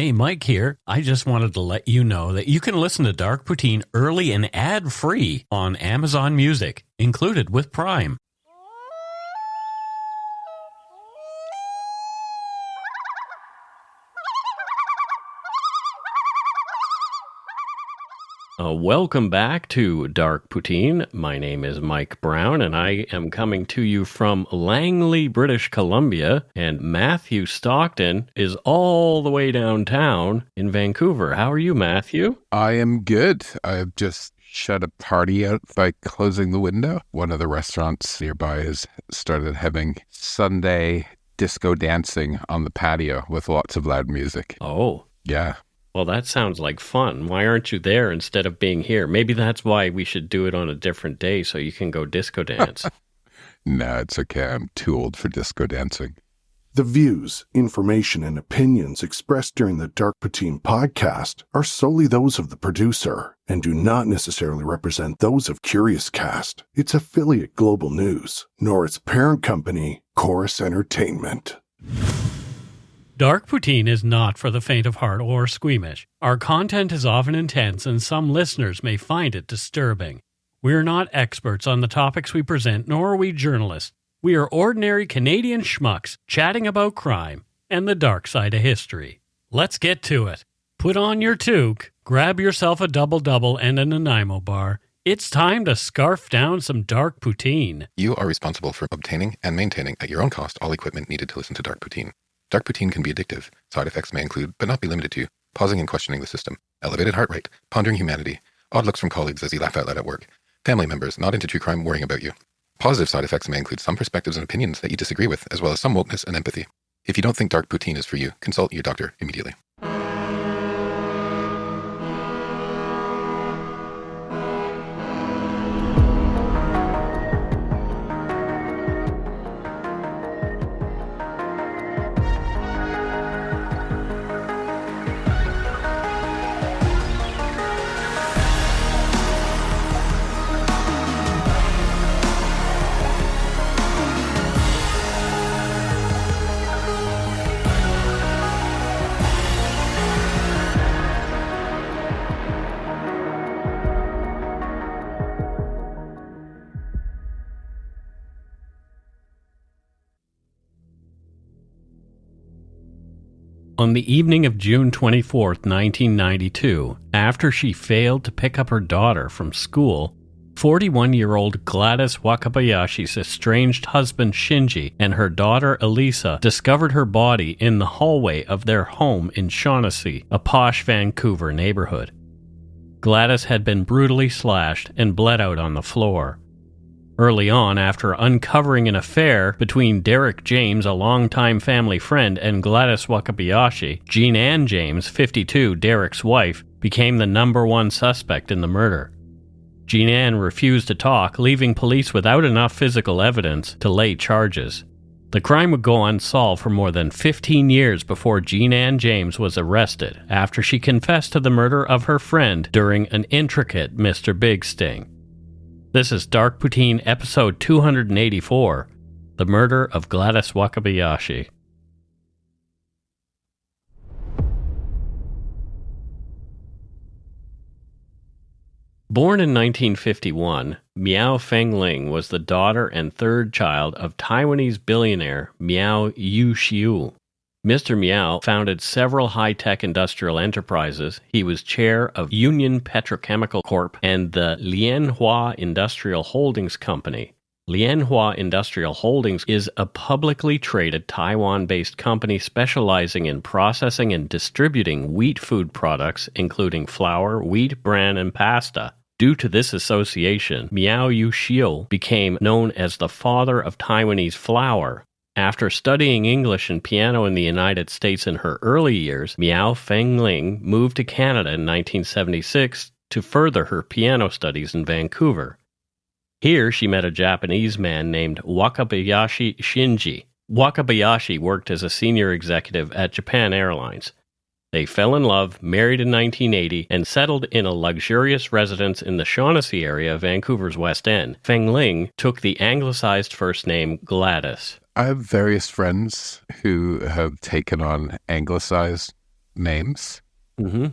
Hey, Mike here. I just wanted to let you know that you can listen to Dark Poutine early and ad-free on Amazon Music, included with Prime. Welcome back to Dark Poutine. My name is Mike Brown, and I am coming to you from Langley, British Columbia, and Matthew Stockton is all the way downtown in Vancouver. How are you, Matthew? I am good. I've just shut a party out by closing the window. One of the restaurants nearby has started having Sunday disco dancing on the patio with lots of loud music. Oh. Yeah. Well, that sounds like fun. Why aren't you there instead of being here? Maybe that's why we should do it on a different day so you can go disco dance. No, it's okay. I'm too old for disco dancing. The views, information, and opinions expressed during the Dark Poutine podcast are solely those of the producer and do not necessarily represent those of Curious Cast, its affiliate Global News, nor its parent company, Chorus Entertainment. Dark Poutine is not for the faint of heart or squeamish. Our content is often intense and some listeners may find it disturbing. We're not experts on the topics we present, nor are we journalists. We are ordinary Canadian schmucks chatting about crime and the dark side of history. Let's get to it. Put on your toque, grab yourself a double-double and a Nanaimo bar. It's time to scarf down some Dark Poutine. You are responsible for obtaining and maintaining at your own cost all equipment needed to listen to Dark Poutine. Dark Poutine can be addictive. Side effects may include, but not be limited to, pausing and questioning the system, elevated heart rate, pondering humanity, odd looks from colleagues as you laugh out loud at work, family members not into true crime worrying about you. Positive side effects may include some perspectives and opinions that you disagree with, as well as some wokeness and empathy. If you don't think Dark Poutine is for you, consult your doctor immediately. On the evening of June 24, 1992, after she failed to pick up her daughter from school, 41-year-old Gladys Wakabayashi's estranged husband Shinji and her daughter Elisa discovered her body in the hallway of their home in Shaughnessy, a posh Vancouver neighbourhood. Gladys had been brutally slashed and bled out on the floor. Early on, after uncovering an affair between Derek James, a longtime family friend, and Gladys Wakabayashi, Jean Ann James, 52, Derek's wife, became the number one suspect in the murder. Jean Ann refused to talk, leaving police without enough physical evidence to lay charges. The crime would go unsolved for more than 15 years before Jean Ann James was arrested after she confessed to the murder of her friend during an intricate Mr. Big sting. This is Dark Poutine episode 284, The Murder of Gladys Wakabayashi. Born in 1951, Miao Fengling was the daughter and third child of Taiwanese billionaire Miao Yu-shiu. Mr. Miao founded several high-tech industrial enterprises. He was chair of Union Petrochemical Corp. And the Lianhua Industrial Holdings Company. Lianhua Industrial Holdings is a publicly traded Taiwan-based company specializing in processing and distributing wheat food products, including flour, wheat, bran, and pasta. Due to this association, Miao Yu-shiu became known as the father of Taiwanese flour. After studying English and piano in the United States in her early years, Miao Fengling moved to Canada in 1976 to further her piano studies in Vancouver. Here she met a Japanese man named Wakabayashi Shinji. Wakabayashi worked as a senior executive at Japan Airlines. They fell in love, married in 1980, and settled in a luxurious residence in the Shaughnessy area of Vancouver's West End. Fengling took the anglicized first name Gladys. I have various friends who have taken on anglicized names. Mm-hmm.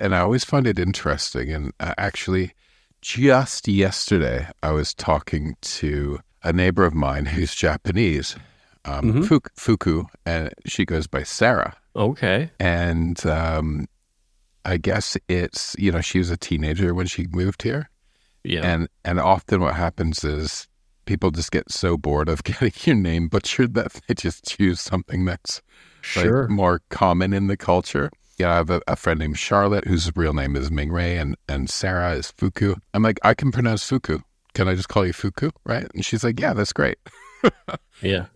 And I always find it interesting. And actually, just yesterday, I was talking to a neighbor of mine who's Japanese, Fuku, and she goes by Sarah. Okay. And I guess it's, she was a teenager when she moved here. Yeah. And often what happens is people just get so bored of getting your name butchered that they just choose something that's like more common in the culture. Yeah, I have a friend named Charlotte whose real name is Mingray, and Sarah is Fuku. I'm like, I can pronounce Fuku. Can I just call you Fuku? Right? And she's like, yeah, that's great. Yeah.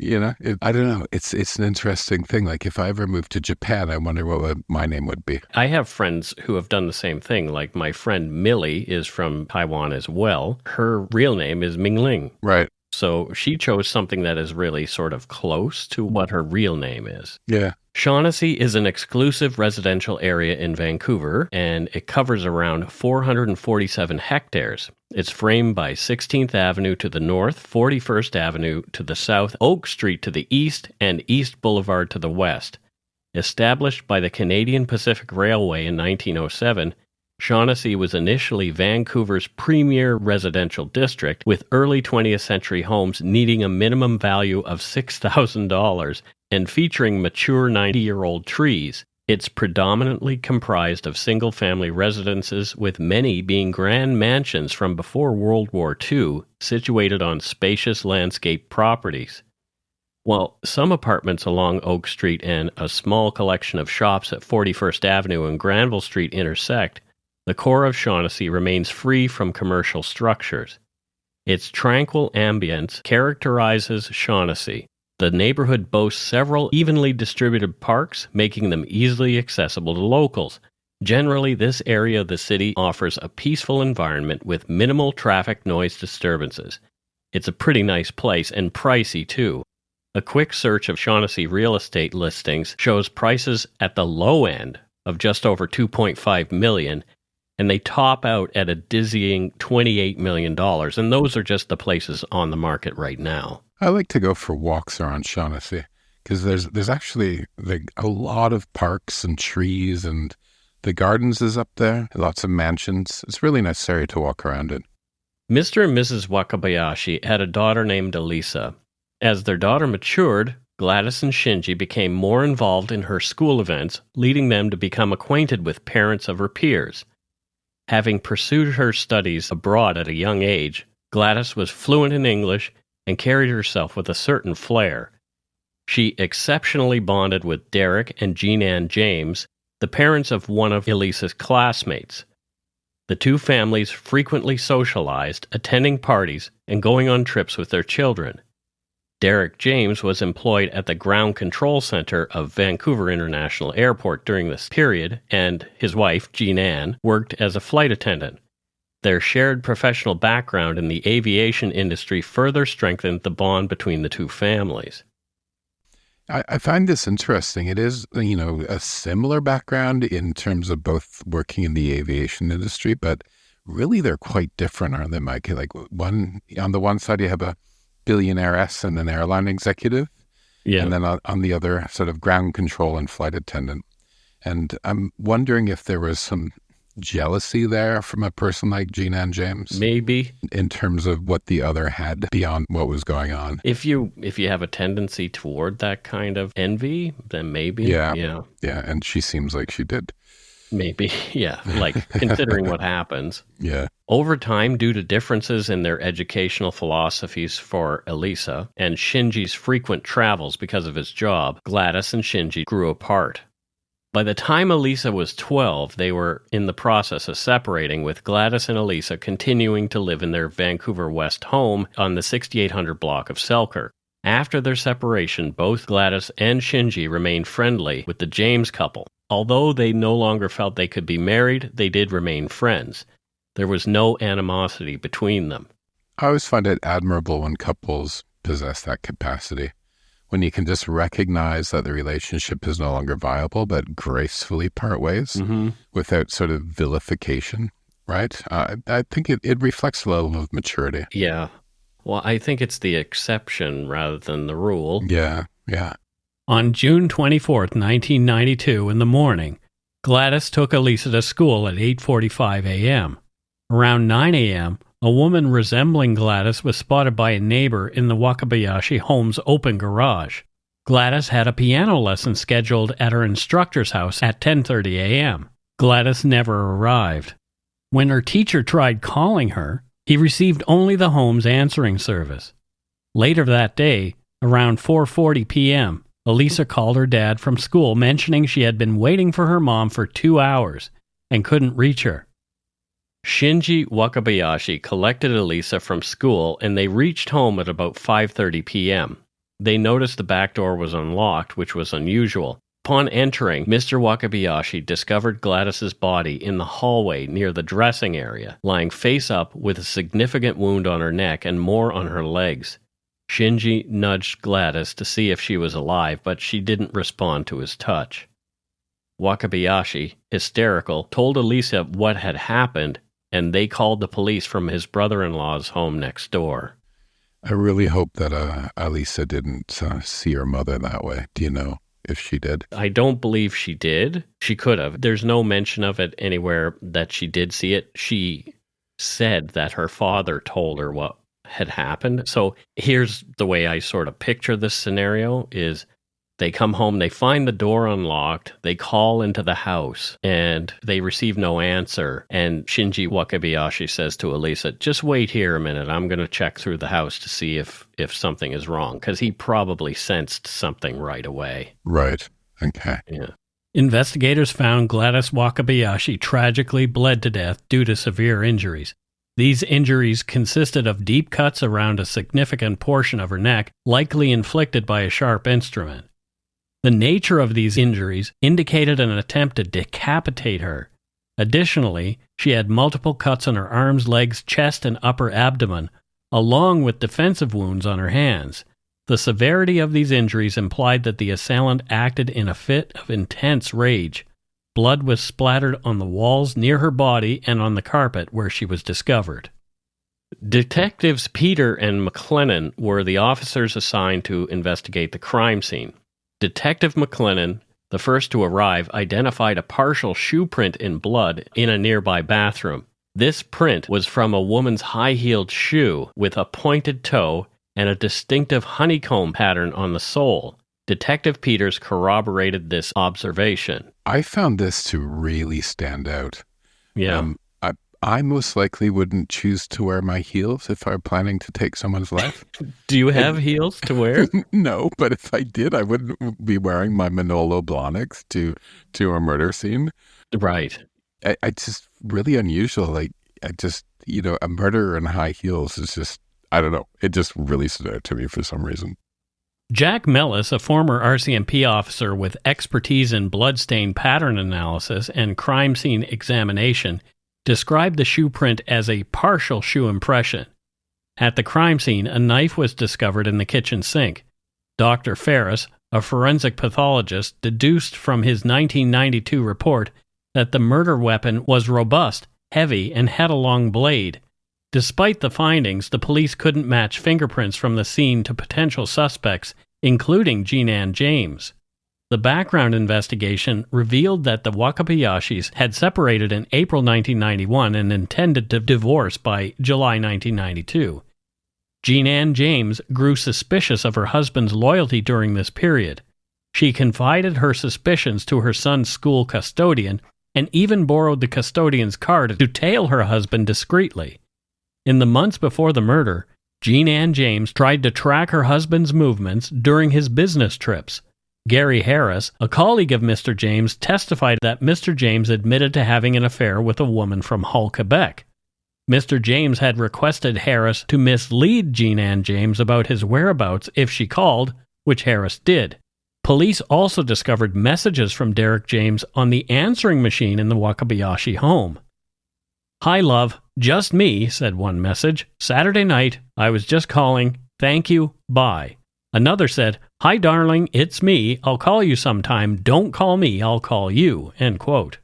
I don't know. It's an interesting thing. Like if I ever moved to Japan, I wonder what my name would be. I have friends who have done the same thing. Like my friend Millie is from Taiwan as well. Her real name is Mingling. Right. So she chose something that is really sort of close to what her real name is. Yeah. Shaughnessy is an exclusive residential area in Vancouver, and it covers around 447 hectares. It's framed by 16th Avenue to the north, 41st Avenue to the south, Oak Street to the east, and East Boulevard to the west. Established by the Canadian Pacific Railway in 1907, Shaughnessy was initially Vancouver's premier residential district, with early 20th century homes needing a minimum value of $6,000 and featuring mature 90-year-old trees. It's predominantly comprised of single-family residences, with many being grand mansions from before World War II, situated on spacious landscape properties. While some apartments along Oak Street and a small collection of shops at 41st Avenue and Granville Street intersect, the core of Shaughnessy remains free from commercial structures. Its tranquil ambience characterizes Shaughnessy. The neighborhood boasts several evenly distributed parks, making them easily accessible to locals. Generally, this area of the city offers a peaceful environment with minimal traffic noise disturbances. It's a pretty nice place, and pricey too. A quick search of Shaughnessy real estate listings shows prices at the low end of just over $2.5 million, and they top out at a dizzying $28 million, and those are just the places on the market right now. I like to go for walks around Shaughnessy because there's actually a lot of parks and trees, and the gardens is up there, lots of mansions. It's really nice area to walk around in. Mr. and Mrs. Wakabayashi had a daughter named Elisa. As their daughter matured, Gladys and Shinji became more involved in her school events, leading them to become acquainted with parents of her peers. Having pursued her studies abroad at a young age, Gladys was fluent in English and carried herself with a certain flair. She exceptionally bonded with Derek and Jean-Ann James, the parents of one of Elisa's classmates. The two families frequently socialized, attending parties and going on trips with their children. Derek James was employed at the Ground Control Center of Vancouver International Airport during this period, and his wife, Jean-Ann, worked as a flight attendant. Their shared professional background in the aviation industry further strengthened the bond between the two families. I find this interesting. It is, a similar background in terms of both working in the aviation industry, but really they're quite different, aren't they, Mike? Like on the one side, you have a billionaire-ess and an airline executive, and then on the other, sort of ground control and flight attendant. And I'm wondering if there was some jealousy there from a person like Jean-Ann James? Maybe. In terms of what the other had beyond what was going on. If you have a tendency toward that kind of envy, then maybe. Yeah, and she seems like she did. Maybe, yeah, like considering what happens. Yeah. Over time, due to differences in their educational philosophies for Elisa and Shinji's frequent travels because of his job, Gladys and Shinji grew apart. By the time Elisa was 12, they were in the process of separating, with Gladys and Elisa continuing to live in their Vancouver West home on the 6800 block of Selkirk. After their separation, both Gladys and Shinji remained friendly with the James couple. Although they no longer felt they could be married, they did remain friends. There was no animosity between them. I always find it admirable when couples possess that capacity. When you can just recognize that the relationship is no longer viable, but gracefully part ways without sort of vilification, right? I think it reflects a level of maturity. Yeah. Well, I think it's the exception rather than the rule. Yeah. On June 24, 1992, in the morning, Gladys took Elisa to school at 8:45 a.m. Around 9 a.m., a woman resembling Gladys was spotted by a neighbor in the Wakabayashi home's open garage. Gladys had a piano lesson scheduled at her instructor's house at 10:30 a.m. Gladys never arrived. When her teacher tried calling her, he received only the home's answering service. Later that day, around 4:40 p.m., Elisa called her dad from school mentioning she had been waiting for her mom for 2 hours and couldn't reach her. Shinji Wakabayashi collected Elisa from school and they reached home at about 5:30 p.m. They noticed the back door was unlocked, which was unusual. Upon entering, Mr. Wakabayashi discovered Gladys's body in the hallway near the dressing area, lying face up with a significant wound on her neck and more on her legs. Shinji nudged Gladys to see if she was alive, but she didn't respond to his touch. Wakabayashi, hysterical, told Elisa what had happened, and they called the police from his brother-in-law's home next door. I really hope that Elisa didn't see her mother that way. Do you know if she did? I don't believe she did. She could have. There's no mention of it anywhere that she did see it. She said that her father told her what had happened. So here's the way I sort of picture this scenario is they come home, they find the door unlocked, they call into the house, and they receive no answer. And Shinji Wakabayashi says to Elisa, just wait here a minute, I'm going to check through the house to see if something is wrong, because he probably sensed something right away. Right. Okay. Yeah. Investigators found Gladys Wakabayashi tragically bled to death due to severe injuries. These injuries consisted of deep cuts around a significant portion of her neck, likely inflicted by a sharp instrument. The nature of these injuries indicated an attempt to decapitate her. Additionally, she had multiple cuts on her arms, legs, chest, and upper abdomen, along with defensive wounds on her hands. The severity of these injuries implied that the assailant acted in a fit of intense rage. Blood was splattered on the walls near her body and on the carpet where she was discovered. Detectives Peter and McLennan were the officers assigned to investigate the crime scene. Detective McLennan, the first to arrive, identified a partial shoe print in blood in a nearby bathroom. This print was from a woman's high-heeled shoe with a pointed toe and a distinctive honeycomb pattern on the sole. Detective Peters corroborated this observation. I found this to really stand out. Yeah. I most likely wouldn't choose to wear my heels if I were planning to take someone's life. Do you have heels to wear? No, but if I did, I wouldn't be wearing my Manolo Blahniks to a murder scene. Right. I just really unusual. Like, a murderer in high heels is just, I don't know. It just really stood out to me for some reason. Jack Mellis, a former RCMP officer with expertise in bloodstain pattern analysis and crime scene examination, described the shoe print as a partial shoe impression. At the crime scene, a knife was discovered in the kitchen sink. Dr. Ferris, a forensic pathologist, deduced from his 1992 report that the murder weapon was robust, heavy, and had a long blade. Despite the findings, the police couldn't match fingerprints from the scene to potential suspects, including Jean-Ann James. The background investigation revealed that the Wakabayashis had separated in April 1991 and intended to divorce by July 1992. Jean-Ann James grew suspicious of her husband's loyalty during this period. She confided her suspicions to her son's school custodian and even borrowed the custodian's car to tail her husband discreetly. In the months before the murder, Jean-Ann James tried to track her husband's movements during his business trips. Gary Harris, a colleague of Mr. James, testified that Mr. James admitted to having an affair with a woman from Hull, Quebec. Mr. James had requested Harris to mislead Jean-Ann James about his whereabouts if she called, which Harris did. Police also discovered messages from Derek James on the answering machine in the Wakabayashi home. "Hi, love. Just me," said one message. "Saturday night. I was just calling. Thank you. Bye." Another said, "Hi, darling. It's me. I'll call you sometime. Don't call me. I'll call you." End quote.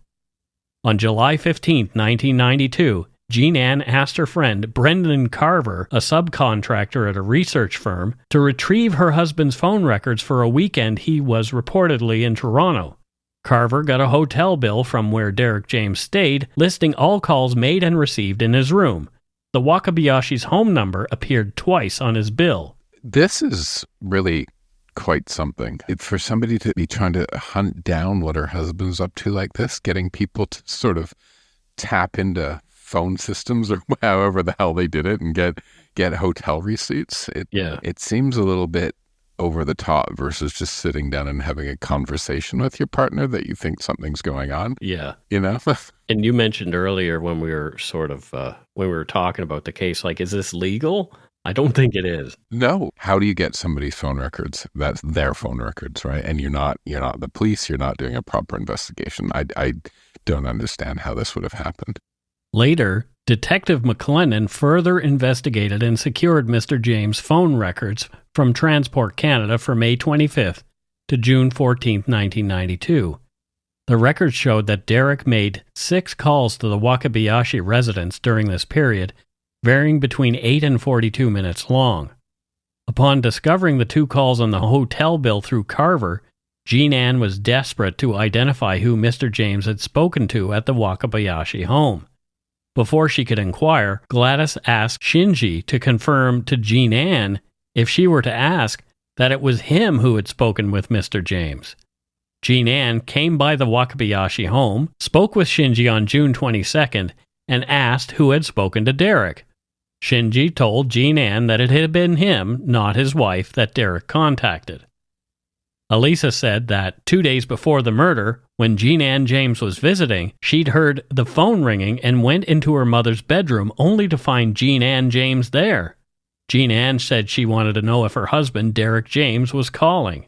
On July 15, 1992, Jean Ann asked her friend Brendan Carver, a subcontractor at a research firm, to retrieve her husband's phone records for a weekend he was reportedly in Toronto. Carver got a hotel bill from where Derek James stayed, listing all calls made and received in his room. The Wakabayashi's home number appeared twice on his bill. This is really quite something. For somebody to be trying to hunt down what her husband's up to like this, getting people to sort of tap into phone systems or however the hell they did it and get hotel receipts. It seems a little bit over the top versus just sitting down and having a conversation with your partner that you think something's going on. Yeah. You know? And you mentioned earlier when we were when we were talking about the case, like, is this legal? I don't think it is. No. How do you get somebody's phone records? That's their phone records, right? And you're not the police. You're not doing a proper investigation. I don't understand how this would have happened. Later, Detective McLennan further investigated and secured Mr. James' phone records from Transport Canada for May 25th to June 14th, 1992. The records showed that Derek made 6 calls to the Wakabayashi residence during this period, varying between 8 and 42 minutes long. Upon discovering the 2 calls on the hotel bill through Carver, Jean Ann was desperate to identify who Mr. James had spoken to at the Wakabayashi home. Before she could inquire, Gladys asked Shinji to confirm to Jean Ann, if she were to ask, that it was him who had spoken with Mr. James. Jean Ann came by the Wakabayashi home, spoke with Shinji on June 22nd, and asked who had spoken to Derek. Shinji told Jean Ann that it had been him, not his wife, that Derek contacted. Elisa said that 2 days before the murder, when Jean Ann James was visiting, she'd heard the phone ringing and went into her mother's bedroom only to find Jean Ann James there. Jean Ann said she wanted to know if her husband, Derek James, was calling.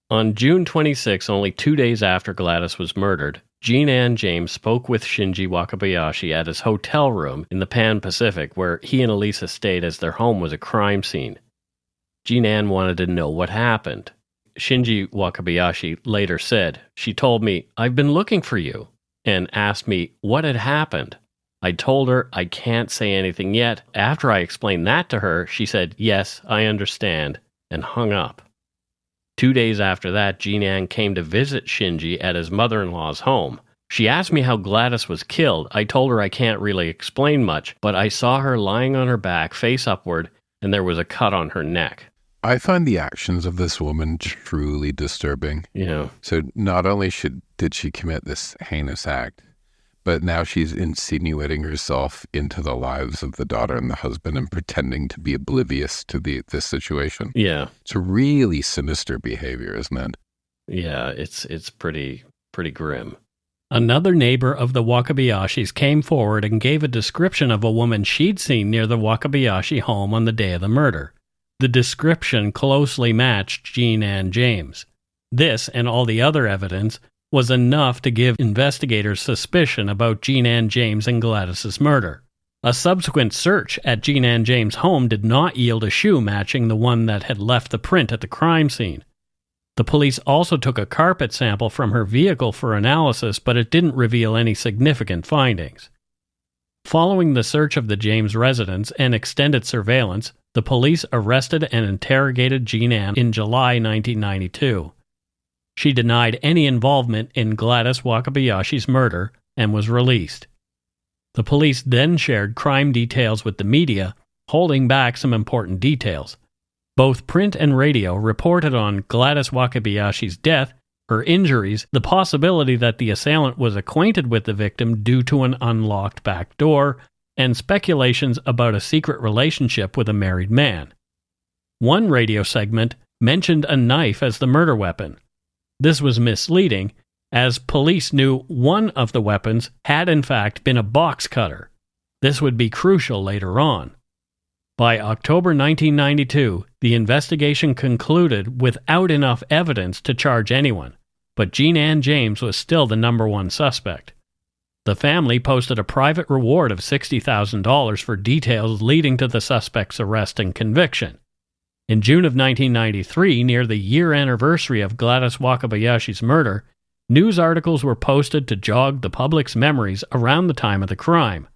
On June 26, only 2 days after Gladys was murdered, Jean Ann James spoke with Shinji Wakabayashi at his hotel room in the Pan Pacific, where he and Elisa stayed as their home was a crime scene. Jean Ann wanted to know what happened. Shinji Wakabayashi later said, "She told me, 'I've been looking for you,' and asked me what had happened. I told her I can't say anything yet. After I explained that to her, she said, 'Yes, I understand,' and hung up." 2 days after that, Jean Ann came to visit Shinji at his mother-in-law's home. She asked me how Gladys was killed. I told her I can't really explain much, but I saw her lying on her back, face upward, and there was a cut on her neck. I find the actions of this woman truly disturbing. Yeah. So not only did she commit this heinous act, but now she's insinuating herself into the lives of the daughter and the husband and pretending to be oblivious to this situation. Yeah. It's a really sinister behavior, isn't it? Yeah, it's pretty grim. Another neighbor of the Wakabayashis came forward and gave a description of a woman she'd seen near the Wakabayashi home on the day of the murder. The description closely matched Jean Ann James. This, and all the other evidence, was enough to give investigators suspicion about Jean Ann James and Gladys's murder. A subsequent search at Jean Ann James' home did not yield a shoe matching the one that had left the print at the crime scene. The police also took a carpet sample from her vehicle for analysis, but it didn't reveal any significant findings. Following the search of the James residence and extended surveillance, the police arrested and interrogated Jean Ann in July 1992. She denied any involvement in Gladys Wakabayashi's murder and was released. The police then shared crime details with the media, holding back some important details. Both print and radio reported on Gladys Wakabayashi's death, her injuries, the possibility that the assailant was acquainted with the victim due to an unlocked back door, and speculations about a secret relationship with a married man. One radio segment mentioned a knife as the murder weapon. This was misleading, as police knew one of the weapons had in fact been a box cutter. This would be crucial later on. By October 1992, the investigation concluded without enough evidence to charge anyone, but Jean Ann James was still the number one suspect. The family posted a private reward of $60,000 for details leading to the suspect's arrest and conviction. In June of 1993, near the year anniversary of Gladys Wakabayashi's murder, news articles were posted to jog the public's memories around the time of the crime.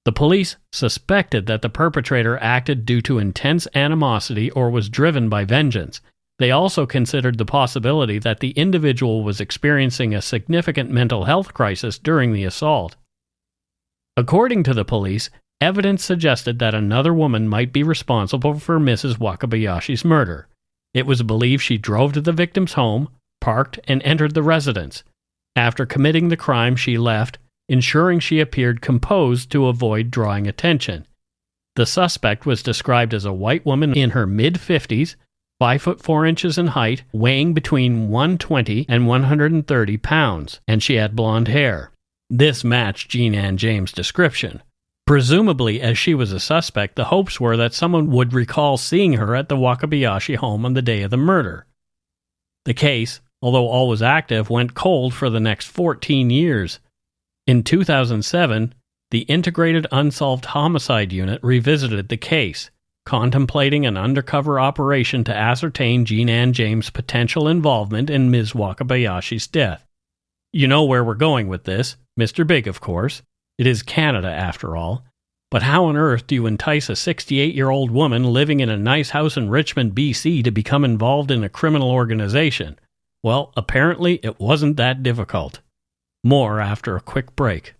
The police suspected that the perpetrator acted due to intense animosity or was driven by vengeance. They also considered the possibility that the individual was experiencing a significant mental health crisis during the assault. According to the police, evidence suggested that another woman might be responsible for Mrs. Wakabayashi's murder. It was believed she drove to the victim's home, parked, and entered the residence. After committing the crime, she left, ensuring she appeared composed to avoid drawing attention. The suspect was described as a white woman in her mid-50s, 5 foot 4 inches in height, weighing between 120 and 130 pounds, and she had blonde hair. This matched Jean Ann James' description. Presumably, as she was a suspect, the hopes were that someone would recall seeing her at the Wakabayashi home on the day of the murder. The case, although always active, went cold for the next 14 years. In 2007, the Integrated Unsolved Homicide Unit revisited the case, contemplating an undercover operation to ascertain Jean Ann James' potential involvement in Ms. Wakabayashi's death. You know where we're going with this. Mr. Big, of course. It is Canada, after all. But how on earth do you entice a 68-year-old woman living in a nice house in Richmond, BC to become involved in a criminal organization? Well, apparently it wasn't that difficult. More after a quick break.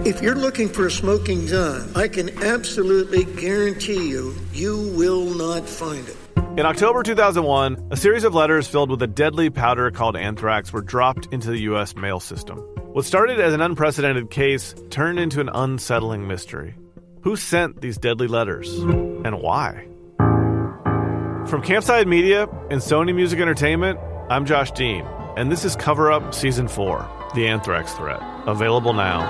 If you're looking for a smoking gun, I can absolutely guarantee you will not find it. In October 2001, a series of letters filled with a deadly powder called anthrax were dropped into the U.S. mail system. What started as an unprecedented case turned into an unsettling mystery. Who sent these deadly letters? And why? From Campside Media and Sony Music Entertainment, I'm Josh Dean, and this is Cover Up Season 4, The Anthrax Threat. Available now.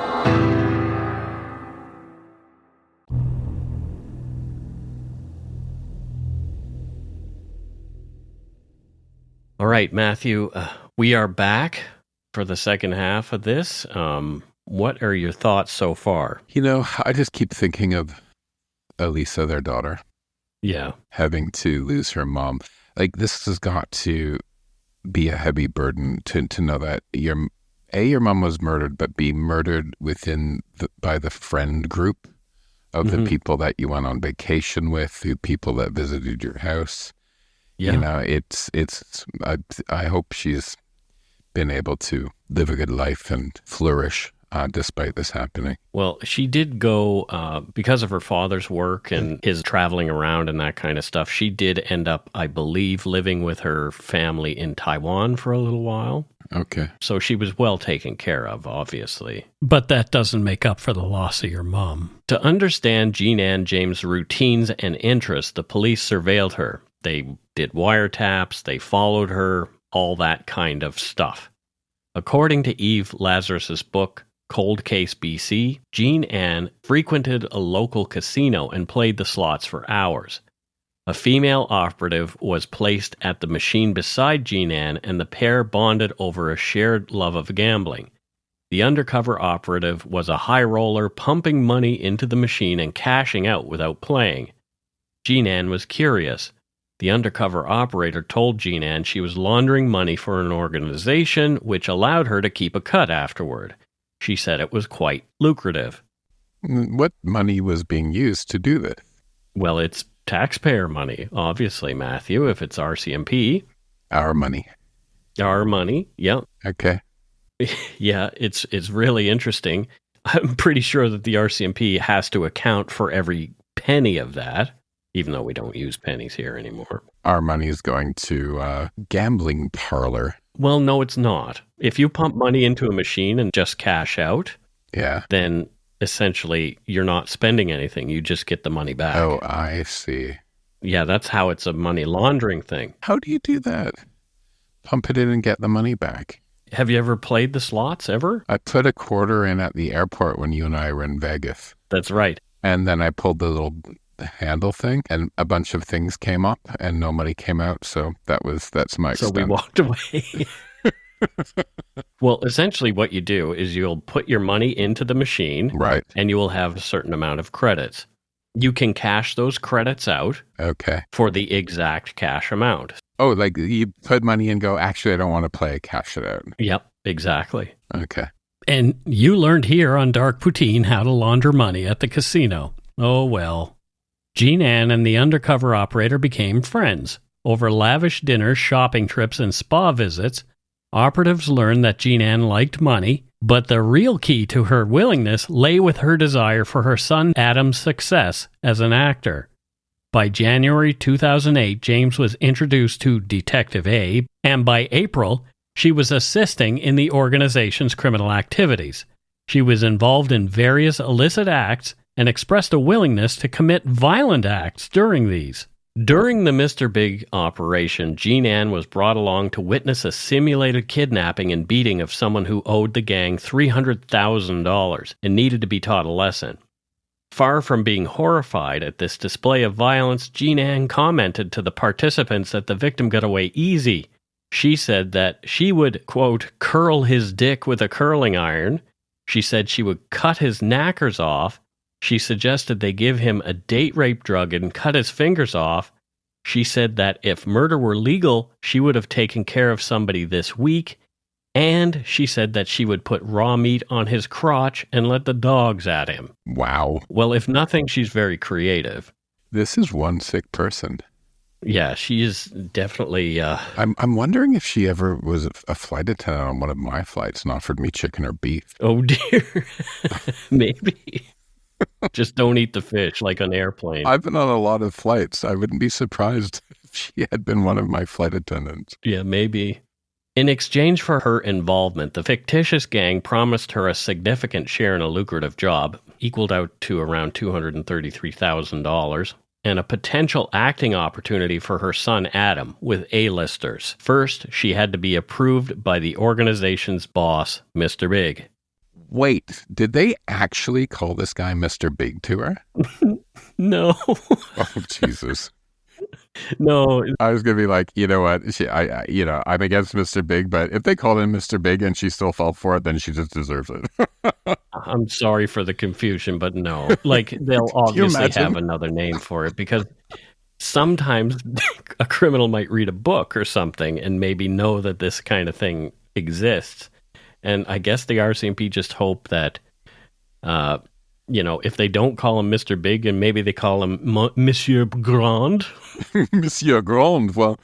All right, Matthew, we are back for the second half of this. What are your thoughts so far? You know, I just keep thinking of Elisa, their daughter. Yeah. Having to lose her mom. Like, this has got to be a heavy burden to know that your mom was murdered, but be murdered by the friend group of the people that you went on vacation with, the people that visited your house. Yeah. You know, I hope she's been able to live a good life and flourish despite this happening. Well, she did go, because of her father's work and his traveling around and that kind of stuff, she did end up, I believe, living with her family in Taiwan for a little while. Okay. So she was well taken care of, obviously. But that doesn't make up for the loss of your mom. To understand Jean Ann James' routines and interests, the police surveilled her. They did wiretaps, they followed her, all that kind of stuff. According to Eve Lazarus's book, Cold Case BC, Jean Ann frequented a local casino and played the slots for hours. A female operative was placed at the machine beside Jean Ann, and the pair bonded over a shared love of gambling. The undercover operative was a high roller, pumping money into the machine and cashing out without playing. Jean Ann was curious. The undercover operator told Jean Ann she was laundering money for an organization which allowed her to keep a cut afterward. She said it was quite lucrative. What money was being used to do this? Well, it's taxpayer money, obviously, Matthew, if it's RCMP. Our money. Our money, yeah. Okay. Yeah, it's really interesting. I'm pretty sure that the RCMP has to account for every penny of that, even though we don't use pennies here anymore. Our money is going to a gambling parlor. Well, no, it's not. If you pump money into a machine and just cash out, then essentially you're not spending anything. You just get the money back. Oh, I see. Yeah, that's how it's a money laundering thing. How do you do that? Pump it in and get the money back. Have you ever played the slots ever? I put a quarter in at the airport when you and I were in Vegas. That's right. And then I pulled the little handle thing and a bunch of things came up and no money came out. So that's my extent. So we walked away. Well, essentially what you do is you'll put your money into the machine. Right. And you will have a certain amount of credits. You can cash those credits out. Okay. For the exact cash amount. Oh, like you put money in and go, actually, I don't want to play, cash it out. Yep, exactly. Okay. And you learned here on Dark Poutine how to launder money at the casino. Oh well. Jean Ann and the undercover operator became friends. Over lavish dinners, shopping trips, and spa visits, operatives learned that Jean Ann liked money, but the real key to her willingness lay with her desire for her son Adam's success as an actor. By January 2008, James was introduced to Detective Abe, and by April, she was assisting in the organization's criminal activities. She was involved in various illicit acts and expressed a willingness to commit violent acts during these. During the Mr. Big operation, Jean Ann was brought along to witness a simulated kidnapping and beating of someone who owed the gang $300,000 and needed to be taught a lesson. Far from being horrified at this display of violence, Jean Ann commented to the participants that the victim got away easy. She said that she would, quote, curl his dick with a curling iron. She said she would cut his knackers off. She suggested they give him a date rape drug and cut his fingers off. She said that if murder were legal, she would have taken care of somebody this week. And she said that she would put raw meat on his crotch and let the dogs at him. Wow. Well, if nothing, she's very creative. This is one sick person. Yeah, she is definitely... I'm wondering if she ever was a flight attendant on one of my flights and offered me chicken or beef. Oh, dear. Maybe. Just don't eat the fish like an airplane. I've been on a lot of flights. I wouldn't be surprised if she had been one of my flight attendants. Yeah, maybe. In exchange for her involvement, the fictitious gang promised her a significant share in a lucrative job, equaled out to around $233,000, and a potential acting opportunity for her son Adam with A-listers. First, she had to be approved by the organization's boss, Mr. Big. Wait, did they actually call this guy Mr. Big to her? No. Oh, Jesus. No. I was going to be like, you know what? I'm against Mr. Big, but if they called him Mr. Big and she still fell for it, then she just deserves it. I'm sorry for the confusion, but no. Like, they'll obviously have another name for it because sometimes a criminal might read a book or something and maybe know that this kind of thing exists. And I guess the RCMP just hope that, if they don't call him Mr. Big and maybe they call him Monsieur Grand. Monsieur Grand, well...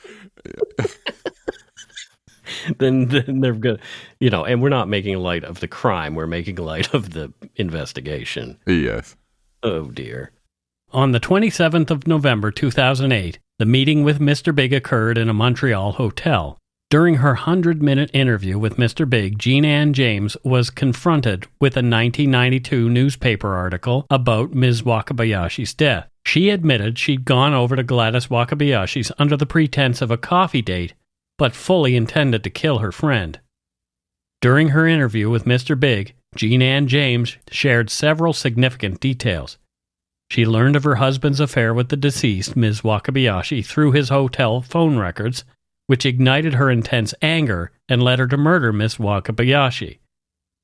then they're good, and we're not making light of the crime. We're making light of the investigation. Yes. Oh, dear. On the 27th of November, 2008, the meeting with Mr. Big occurred in a Montreal hotel. During her 100-minute interview with Mr. Big, Jean Ann James was confronted with a 1992 newspaper article about Ms. Wakabayashi's death. She admitted she'd gone over to Gladys Wakabayashi's under the pretense of a coffee date, but fully intended to kill her friend. During her interview with Mr. Big, Jean Ann James shared several significant details. She learned of her husband's affair with the deceased, Ms. Wakabayashi, through his hotel phone records, which ignited her intense anger and led her to murder Ms. Wakabayashi.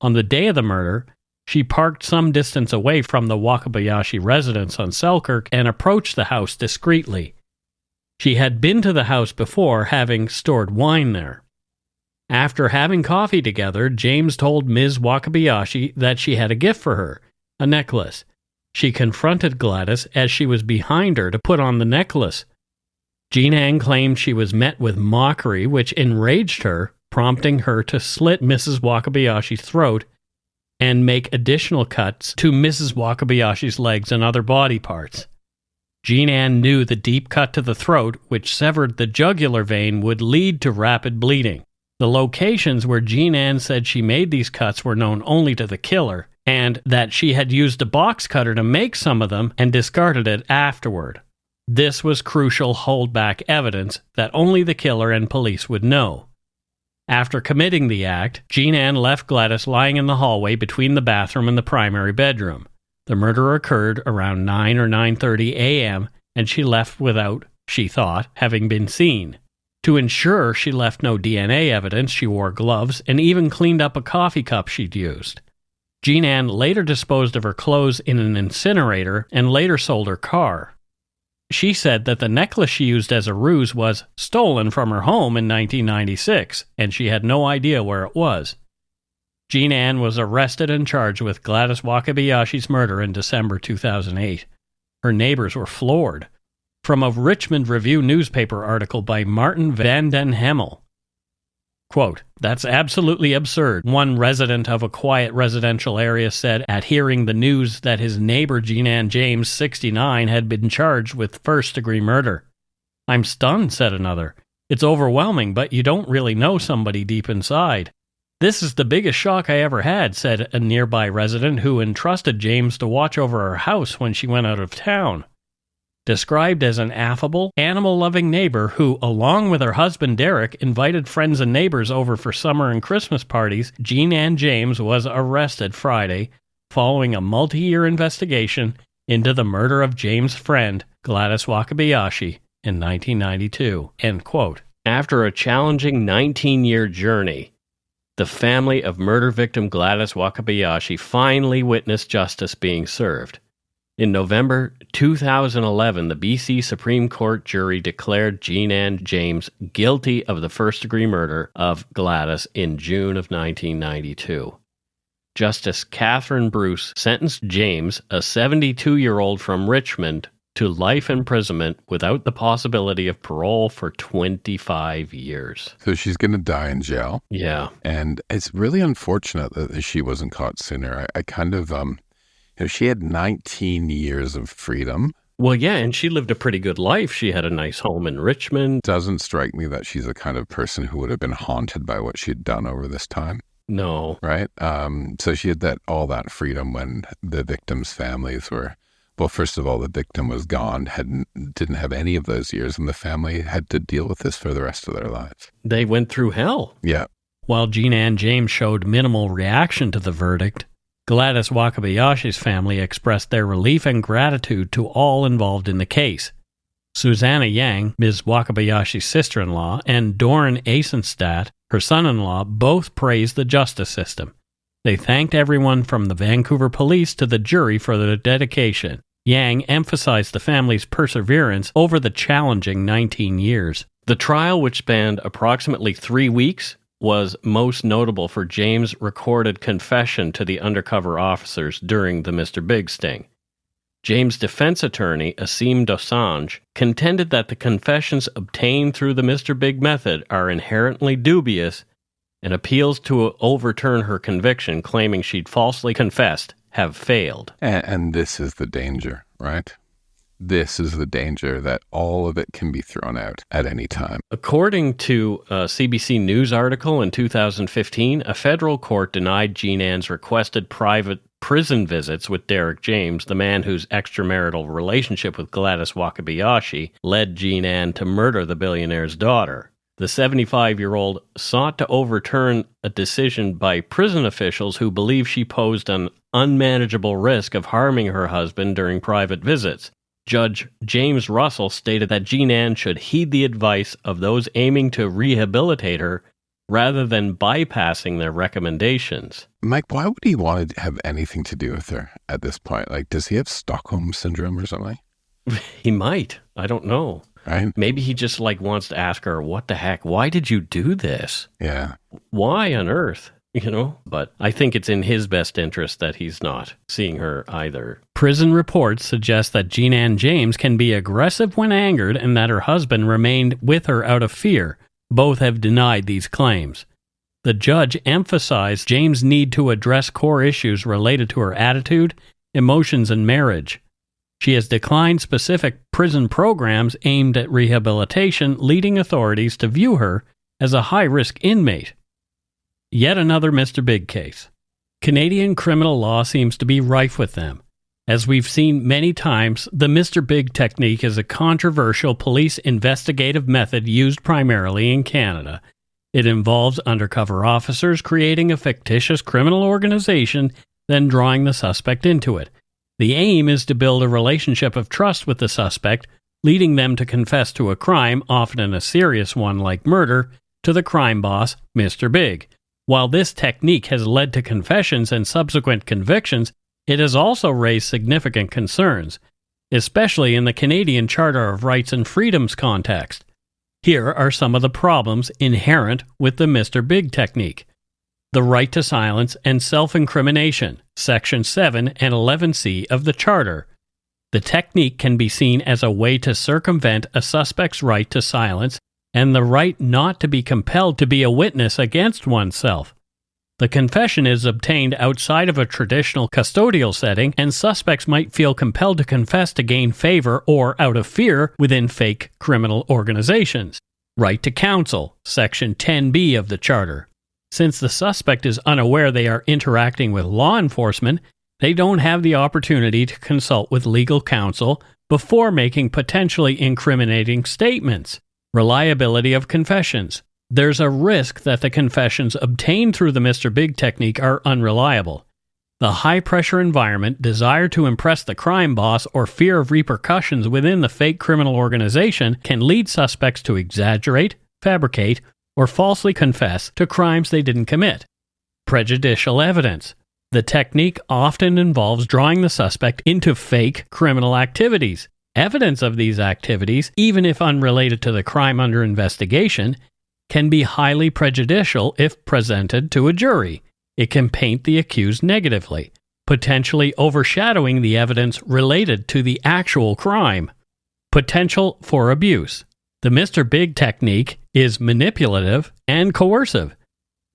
On the day of the murder, she parked some distance away from the Wakabayashi residence on Selkirk and approached the house discreetly. She had been to the house before, having stored wine there. After having coffee together, James told Ms. Wakabayashi that she had a gift for her, a necklace. She confronted Gladys as she was behind her to put on the necklace. Jean Ann claimed she was met with mockery, which enraged her, prompting her to slit Mrs. Wakabayashi's throat and make additional cuts to Mrs. Wakabayashi's legs and other body parts. Jean Ann knew the deep cut to the throat, which severed the jugular vein, would lead to rapid bleeding. The locations where Jean Ann said she made these cuts were known only to the killer, and that she had used a box cutter to make some of them and discarded it afterward. This was crucial holdback evidence that only the killer and police would know. After committing the act, Jean Ann left Gladys lying in the hallway between the bathroom and the primary bedroom. The murder occurred around 9 or 9:30 a.m., and she left without, she thought, having been seen. To ensure she left no DNA evidence, she wore gloves and even cleaned up a coffee cup she'd used. Jean Ann later disposed of her clothes in an incinerator and later sold her car. She said that the necklace she used as a ruse was stolen from her home in 1996, and she had no idea where it was. Jean Ann was arrested and charged with Gladys Wakabayashi's murder in December 2008. Her neighbors were floored. From a Richmond Review newspaper article by Martin van den Hemel. Quote, "That's absolutely absurd," one resident of a quiet residential area said at hearing the news that his neighbor Jean Ann James, 69, had been charged with first-degree murder. "I'm stunned," said another. "It's overwhelming, but you don't really know somebody deep inside." "This is the biggest shock I ever had," said a nearby resident who entrusted James to watch over her house when she went out of town. Described as an affable, animal-loving neighbor who, along with her husband Derek, invited friends and neighbors over for summer and Christmas parties, Jean Ann James was arrested Friday following a multi-year investigation into the murder of James' friend, Gladys Wakabayashi, in 1992. End quote. After a challenging 19-year journey, the family of murder victim Gladys Wakabayashi finally witnessed justice being served. In November 2011, the BC Supreme Court jury declared Jean Ann James guilty of the first-degree murder of Gladys in June of 1992. Justice Catherine Bruce sentenced James, a 72-year-old from Richmond, to life imprisonment without the possibility of parole for 25 years. So she's going to die in jail. Yeah. And it's really unfortunate that she wasn't caught sooner. I kind of... she had 19 years of freedom. Well, yeah, and she lived a pretty good life. She had a nice home in Richmond. Doesn't strike me that she's the kind of person who would have been haunted by what she'd done over this time. No. Right? So she had all that freedom when the victims' families were, well, first of all, the victim was gone, didn't have any of those years, and the family had to deal with this for the rest of their lives. They went through hell. Yeah. While Jean Ann James showed minimal reaction to the verdict, Gladys Wakabayashi's family expressed their relief and gratitude to all involved in the case. Susanna Yang, Ms. Wakabayashi's sister-in-law, and Doran Eisenstadt, her son-in-law, both praised the justice system. They thanked everyone from the Vancouver police to the jury for their dedication. Yang emphasized the family's perseverance over the challenging 19 years. The trial, which spanned approximately 3 weeks, was most notable for James' recorded confession to the undercover officers during the Mr. Big sting. James' defense attorney, Asim Dosanjh, contended that the confessions obtained through the Mr. Big method are inherently dubious, and appeals to overturn her conviction claiming she'd falsely confessed have failed. And this is the danger, right? This is the danger, that all of it can be thrown out at any time. According to a CBC News article in 2015, a federal court denied Jean Ann's requested private prison visits with Derek James, the man whose extramarital relationship with Gladys Wakabayashi led Jean Ann to murder the billionaire's daughter. The 75-year-old sought to overturn a decision by prison officials who believe she posed an unmanageable risk of harming her husband during private visits. Judge James Russell stated that Jean Ann should heed the advice of those aiming to rehabilitate her rather than bypassing their recommendations. Mike, why would he want to have anything to do with her at this point? Like, does he have Stockholm Syndrome or something? He might. I don't know. Right? Maybe he just wants to ask her, what the heck? Why did you do this? Yeah. Why on earth? But I think it's in his best interest that he's not seeing her either. Prison reports suggest that Jean Ann James can be aggressive when angered and that her husband remained with her out of fear. Both have denied these claims. The judge emphasized James' need to address core issues related to her attitude, emotions, and marriage. She has declined specific prison programs aimed at rehabilitation, leading authorities to view her as a high-risk inmate. Yet another Mr. Big case. Canadian criminal law seems to be rife with them. As we've seen many times, the Mr. Big technique is a controversial police investigative method used primarily in Canada. It involves undercover officers creating a fictitious criminal organization, then drawing the suspect into it. The aim is to build a relationship of trust with the suspect, leading them to confess to a crime, often a serious one like murder, to the crime boss, Mr. Big. While this technique has led to confessions and subsequent convictions, it has also raised significant concerns, especially in the Canadian Charter of Rights and Freedoms context. Here are some of the problems inherent with the Mr. Big technique. the right to silence, and self-incrimination, Section 7 and 11C of the Charter. The technique can be seen as a way to circumvent a suspect's right to silence and the right not to be compelled to be a witness against oneself. The confession is obtained outside of a traditional custodial setting, and suspects might feel compelled to confess to gain favor or out of fear within fake criminal organizations. Right to counsel, Section 10B of the Charter. Since the suspect is unaware they are interacting with law enforcement, they don't have the opportunity to consult with legal counsel before making potentially incriminating statements. Reliability of confessions. There's a risk that the confessions obtained through the Mr. Big technique are unreliable. The high-pressure environment, desire to impress the crime boss, or fear of repercussions within the fake criminal organization can lead suspects to exaggerate, fabricate, or falsely confess to crimes they didn't commit. Prejudicial evidence. The technique often involves drawing the suspect into fake criminal activities. Evidence of these activities, even if unrelated to the crime under investigation, can be highly prejudicial if presented to a jury. It can paint the accused negatively, potentially overshadowing the evidence related to the actual crime. Potential for abuse. The Mr. Big technique is manipulative and coercive.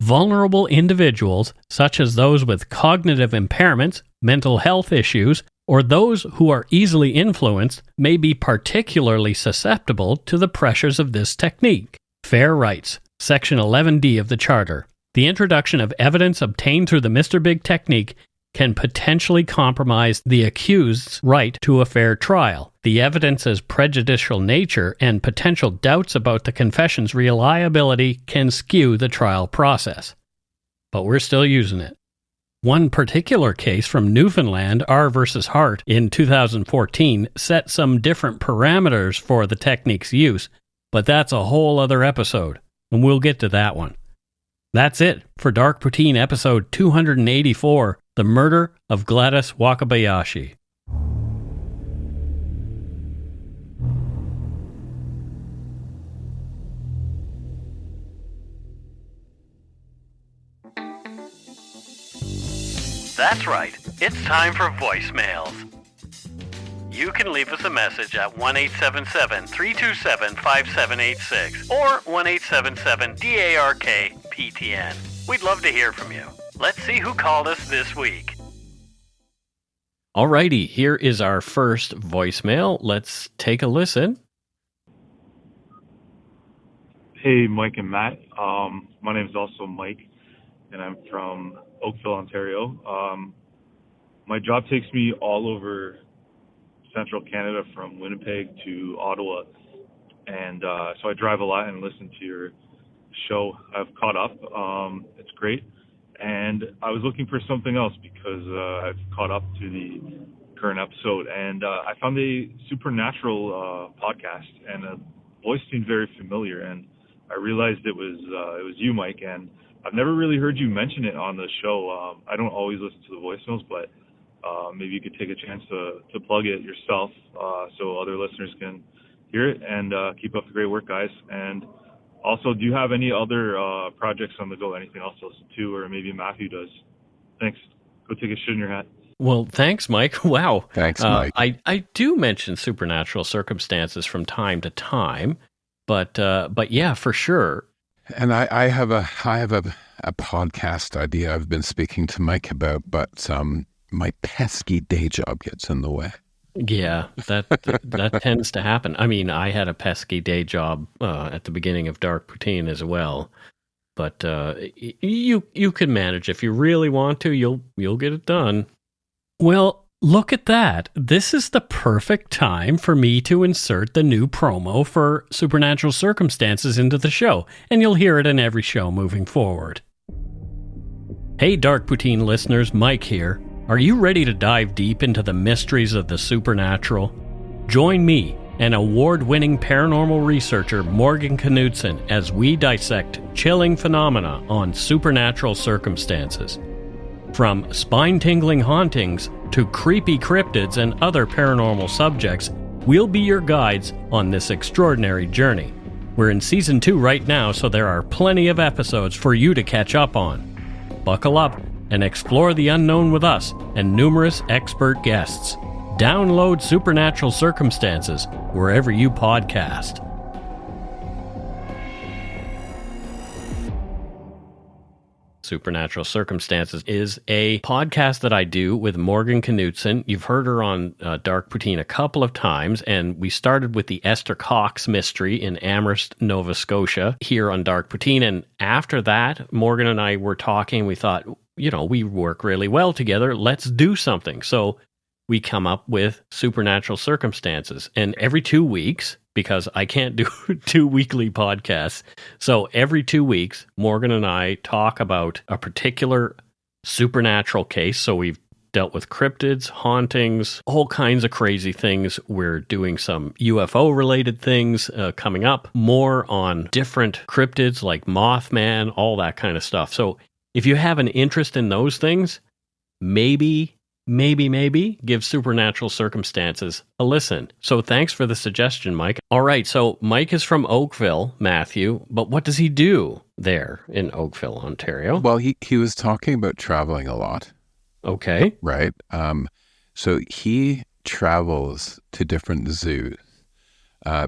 Vulnerable individuals, such as those with cognitive impairments, mental health issues, or those who are easily influenced, may be particularly susceptible to the pressures of this technique. Fair rights, Section 11D of the Charter. The introduction of evidence obtained through the Mr. Big technique can potentially compromise the accused's right to a fair trial. The evidence's prejudicial nature and potential doubts about the confession's reliability can skew the trial process. But we're still using it. One particular case from Newfoundland, R versus Hart, in 2014, set some different parameters for the technique's use, but that's a whole other episode, and we'll get to that one. That's it for Dark Poutine episode 284, The Murder of Gladys Wakabayashi. That's right, it's time for voicemails. You can leave us a message at 1-877-327-5786 or 1-877-DARK-PTN. We'd love to hear from you. Let's see who called us this week. Alrighty, here is our first voicemail. Let's take a listen. Hey, Mike and Matt. My name is also Mike, and I'm from Oakville, Ontario. My job takes me all over Central Canada, from Winnipeg to Ottawa, and so I drive a lot and listen to your show. I've caught up. It's great, and I was looking for something else because I've caught up to the current episode, and I found a supernatural podcast, and the voice seemed very familiar, and I realized it was you, Mike, and I've never really heard you mention it on the show. I don't always listen to the voicemails, but maybe you could take a chance to plug it yourself so other listeners can hear it, and keep up the great work, guys. And also, do you have any other projects on the go, anything else to listen to, or maybe Matthew does? Thanks. Go take a shit in your hat. Well, thanks, Mike. Wow. Thanks, Mike. I do mention supernatural circumstances from time to time, but yeah, for sure. And I have a podcast idea I've been speaking to Mike about, but my pesky day job gets in the way. Yeah, that tends to happen. I mean, I had a pesky day job at the beginning of Dark Poutine as well, but you can manage if you really want to. You'll get it done. Well, look at that. This is the perfect time for me to insert the new promo for Supernatural Circumstances into the show, and you'll hear it in every show moving forward. Hey, Dark Poutine listeners, Mike here. Are you ready to dive deep into the mysteries of the supernatural? Join me and award-winning paranormal researcher Morgan Knudsen as we dissect chilling phenomena on Supernatural Circumstances. From spine-tingling hauntings to creepy cryptids and other paranormal subjects, we'll be your guides on this extraordinary journey. We're in Season 2 right now, so there are plenty of episodes for you to catch up on. Buckle up and explore the unknown with us and numerous expert guests. Download Supernatural Circumstances wherever you podcast. Supernatural Circumstances is a podcast that I do with Morgan Knudsen. You've heard her on Dark Poutine a couple of times, and we started with the Esther Cox mystery in Amherst, Nova Scotia, here on Dark Poutine. And after that, Morgan and I were talking. We thought, we work really well together. Let's do something. So we come up with Supernatural Circumstances. And every 2 weeks, because I can't do 2 weekly podcasts, so every 2 weeks, Morgan and I talk about a particular supernatural case. So we've dealt with cryptids, hauntings, all kinds of crazy things. We're doing some UFO-related things coming up, more on different cryptids like Mothman, all that kind of stuff. So if you have an interest in those things, maybe give Supernatural Circumstances a listen. So thanks for the suggestion, Mike. All right, so Mike is from Oakville, Matthew, but what does he do there in Oakville, Ontario? Well, he was talking about traveling a lot. Okay. Right. So he travels to different zoos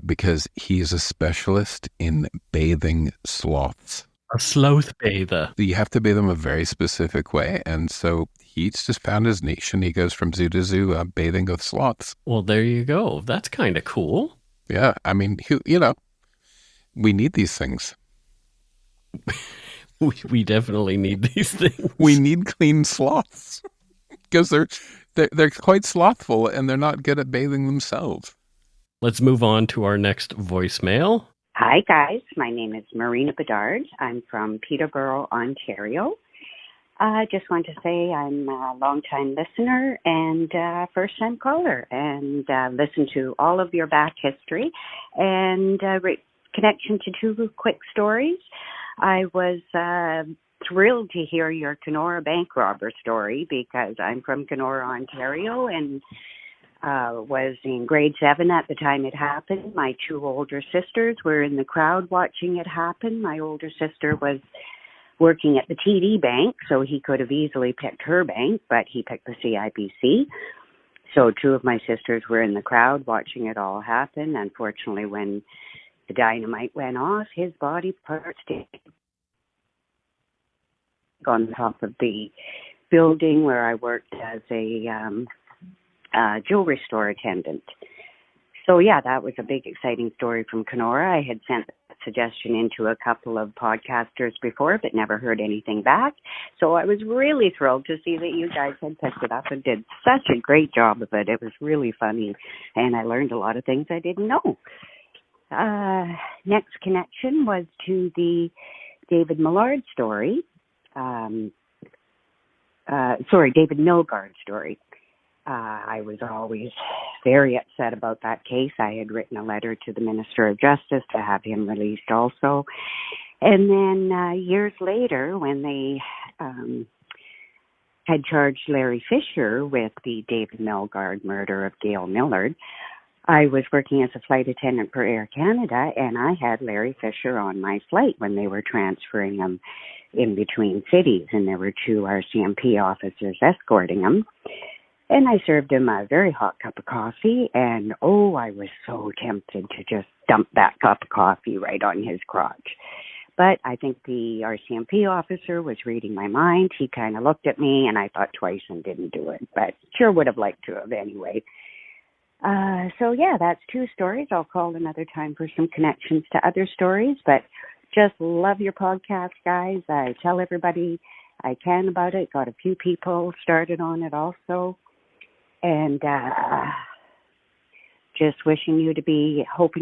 because he's a specialist in bathing sloths. A sloth bather. You have to bathe them a very specific way, and so he's just found his niche, and he goes from zoo to zoo bathing with sloths. Well, there you go. That's kind of cool. Yeah, I mean, we need these things. We definitely need these things. We need clean sloths because they're quite slothful, and they're not good at bathing themselves. Let's move on to our next voicemail. Hi, guys. My name is Marina Bedard. I'm from Peterborough, Ontario. I just want to say I'm a long-time listener and first-time caller, and listen to all of your back history and connection to 2 quick stories. I was thrilled to hear your Kenora bank robber story because I'm from Kenora, Ontario, and was in grade 7 at the time it happened. My 2 older sisters were in the crowd watching it happen. My older sister was working at the TD Bank, so he could have easily picked her bank, but he picked the CIBC. So 2 of my sisters were in the crowd watching it all happen. Unfortunately, when the dynamite went off, his body parts on top of the building where I worked as a jewelry store attendant. So yeah, that was a big, exciting story from Kenora. I had sent a suggestion into a couple of podcasters before, but never heard anything back. So I was really thrilled to see that you guys had picked it up and did such a great job of it. It was really funny, and I learned a lot of things I didn't know. Next connection was to the David Millard story. David Milgaard story. I was always very upset about that case. I had written a letter to the Minister of Justice to have him released also. And then years later, when they had charged Larry Fisher with the David Milgaard murder of Gail Millard, I was working as a flight attendant for Air Canada, and I had Larry Fisher on my flight when they were transferring him in between cities, and there were 2 RCMP officers escorting him. And I served him a very hot cup of coffee, and I was so tempted to just dump that cup of coffee right on his crotch. But I think the RCMP officer was reading my mind. He kind of looked at me, and I thought twice and didn't do it, but sure would have liked to have anyway. So yeah, that's 2 stories. I'll call another time for some connections to other stories, but just love your podcast, guys. I tell everybody I can about it. Got a few people started on it also. And just hoping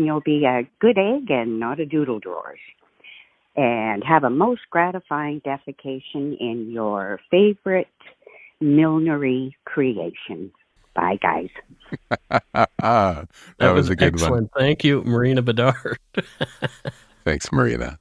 you'll be a good egg and not a doodle drawers. And have a most gratifying defecation in your favorite millinery creation. Bye, guys. That was a good excellent one. Thank you, Marina Bedard. Thanks, Marina.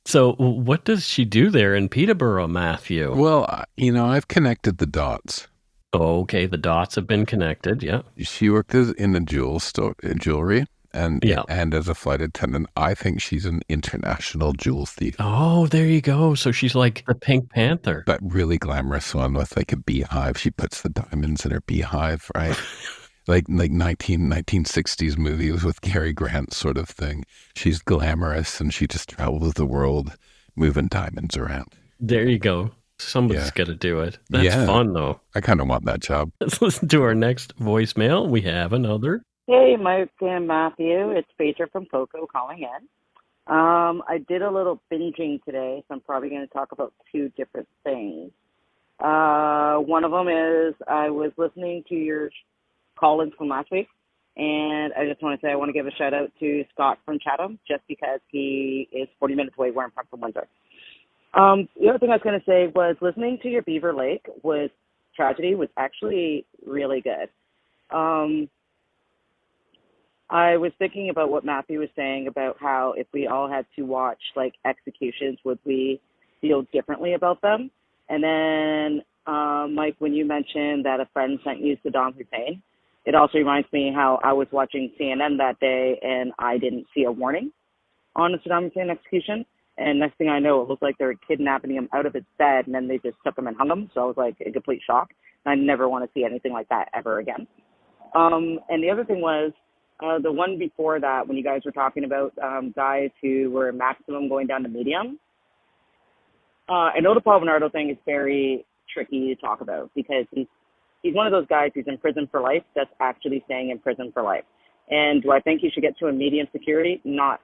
So what does she do there in Peterborough, Matthew? Well, I've connected the dots. Okay, the dots have been connected, yeah. She worked in a jewelry, And Yeah. and as a flight attendant, I think she's an international jewel thief. Oh, there you go. So she's like the Pink Panther. That really glamorous one with like a beehive. She puts the diamonds in her beehive, right? like 1960s movies with Cary Grant sort of thing. She's glamorous and she just travels the world moving diamonds around. There you go. Somebody's got to do it. That's fun, though. I kind of want that job. Let's listen to our next voicemail. We have another. Hey, Mike and Matthew. It's Phaedra from Poco calling in. I did a little binging today, so I'm probably going to talk about two different things. One of them is I was listening to your call-ins from last week, and I just want to say I want to give a shout-out to Scott from Chatham, just because he is 40 minutes away where I'm from Windsor. The other thing I was going to say was listening to your Beaver Lake tragedy was actually really good. I was thinking about what Matthew was saying about how if we all had to watch like executions, would we feel differently about them? And then, Mike, when you mentioned that a friend sent you Saddam Hussein, it also reminds me how I was watching CNN that day and I didn't see a warning on the Saddam Hussein execution. And next thing I know, it looked like they were kidnapping him out of his bed, and then they just took him and hung him. So I was like in complete shock. And I never want to see anything like that ever again. And the other thing was the one before that, when you guys were talking about guys who were maximum going down to medium. I know the Paul Bernardo thing is very tricky to talk about because he's one of those guys who's in prison for life that's actually staying in prison for life. And do I think he should get to a medium security? No,